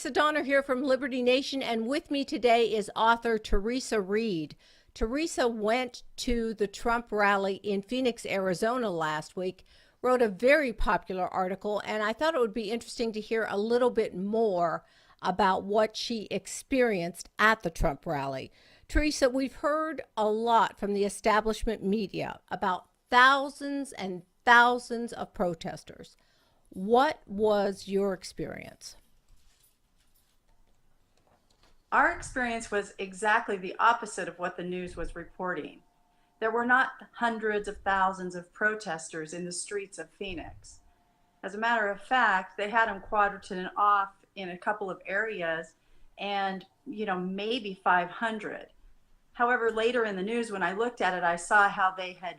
Teresa Donner here from Liberty Nation, and with me today is author Teresa Reed. Teresa went to the Trump rally in Phoenix, Arizona last week, wrote a very popular article, and I thought it would be interesting to hear a little bit more about what she experienced at the Trump rally. Teresa, we've heard a lot from the establishment media about thousands and thousands of protesters. What was your experience? Our experience was exactly the opposite of what the news was reporting. There were not hundreds of thousands of protesters in the streets of Phoenix. As a matter of fact, they had them quadranted off in a couple of areas and, maybe 500. However, later in the news, when I looked at it, I saw how they had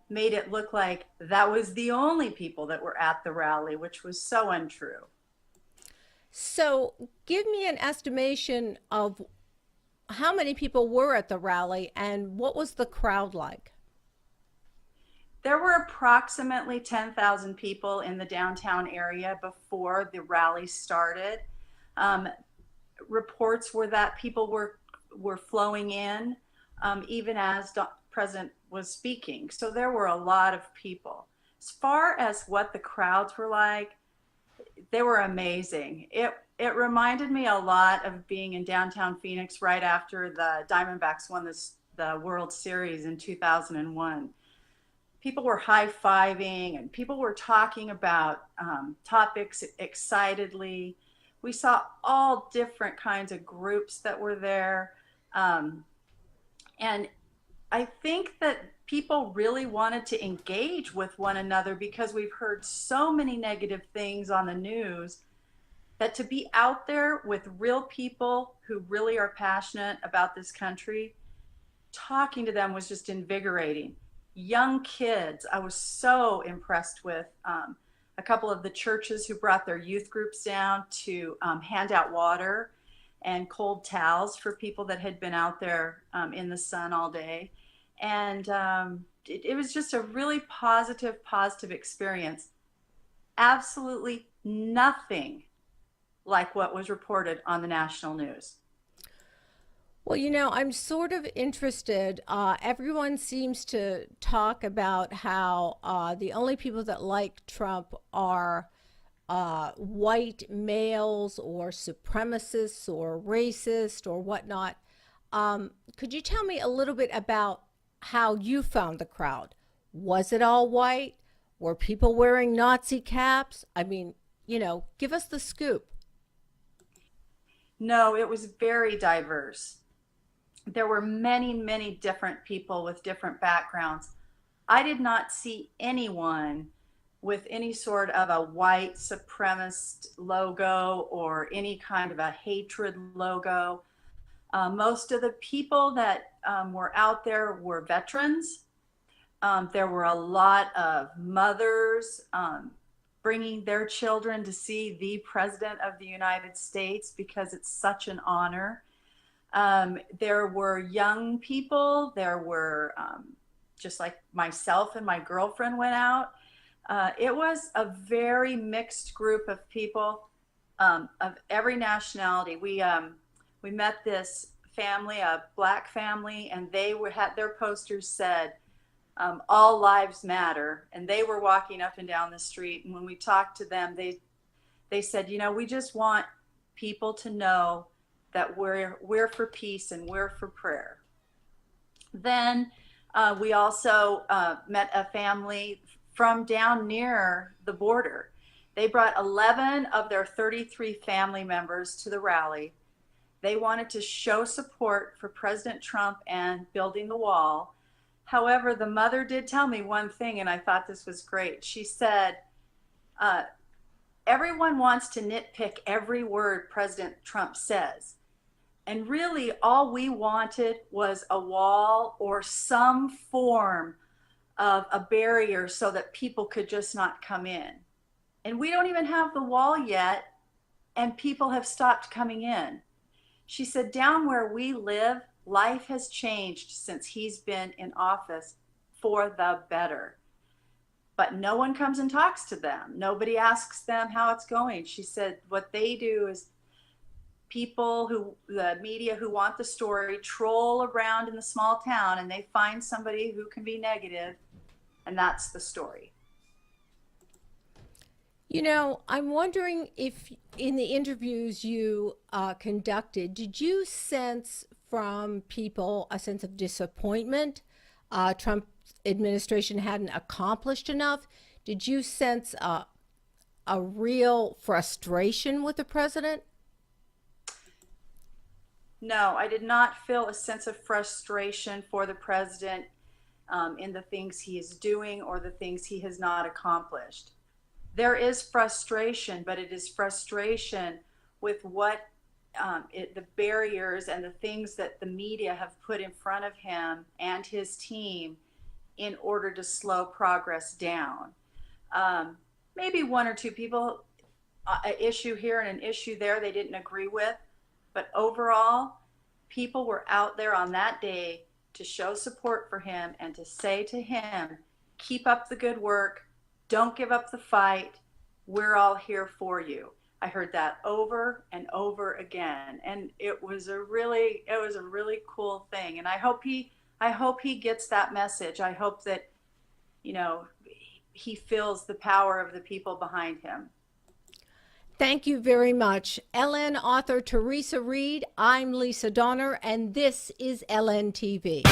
made it look like that was the only people that were at the rally, which was so untrue. So, give me an estimation of how many people were at the rally and what was the crowd like? There were approximately 10,000 people in the downtown area before the rally started. Um, Reports were that people were flowing in even as President was speaking. So there were a lot of people. As far as what the crowds were like, they were amazing. It reminded me a lot of being in downtown Phoenix right after the Diamondbacks won the World Series in 2001. People were high-fiving and people were talking about topics excitedly. We saw all different kinds of groups that were there. And I think that people really wanted to engage with one another because we've heard so many negative things on the news that to be out there with real people who really are passionate about this country, talking to them was just invigorating. Young kids, I was so impressed with a couple of the churches who brought their youth groups down to hand out water and cold towels for people that had been out there in the sun all day. And it was just a really positive experience. Absolutely nothing like what was reported on the national news. Well, I'm sort of interested. Everyone seems to talk about how the only people that like Trump are white males or supremacists or racist or whatnot. Could you tell me a little bit about how you found the crowd? Was it all white? Were people wearing Nazi caps? I mean, give us the scoop. No, it was very diverse. There were many different people with different backgrounds. I did not see anyone with any sort of a white supremacist logo or any kind of a hatred logo. Most of the people that were out there were veterans. There were a lot of mothers bringing their children to see the President of the United States because it's such an honor. There were young people. There were just like myself and my girlfriend went out. It was a very mixed group of people of every nationality. We met this family, a black family, and had their posters said, "All lives matter," and they were walking up and down the street. And when we talked to them, they said, we just want people to know that we're for peace and we're for prayer. Then we also met a family from down near the border. They brought 11 of their 33 family members to the rally. They wanted to show support for President Trump and building the wall. However, the mother did tell me one thing, and I thought this was great. She said, everyone wants to nitpick every word President Trump says. And really, all we wanted was a wall or some form of a barrier so that people could just not come in. And we don't even have the wall yet, and people have stopped coming in. She said, down where we live, life has changed since he's been in office for the better. But no one comes and talks to them. Nobody asks them how it's going. She said what they do is the media who want the story, troll around in the small town and they find somebody who can be negative, and that's the story. You know, I'm wondering if in the interviews you conducted, did you sense from people a sense of disappointment? Trump administration hadn't accomplished enough. Did you sense a real frustration with the president? No, I did not feel a sense of frustration for the president in the things he is doing or the things he has not accomplished. There is frustration, but it is frustration with what the barriers and the things that the media have put in front of him and his team in order to slow progress down. Maybe one or two people, an issue here and an issue there, they didn't agree with. But overall, people were out there on that day to show support for him and to say to him, keep up the good work. Don't give up the fight. We're all here for you. I heard that over and over again. And it was a really cool thing. And I hope he gets that message. I hope that, you know, he feels the power of the people behind him. Thank you very much. LN author Teresa Reed. I'm Lisa Donner, and this is LN TV.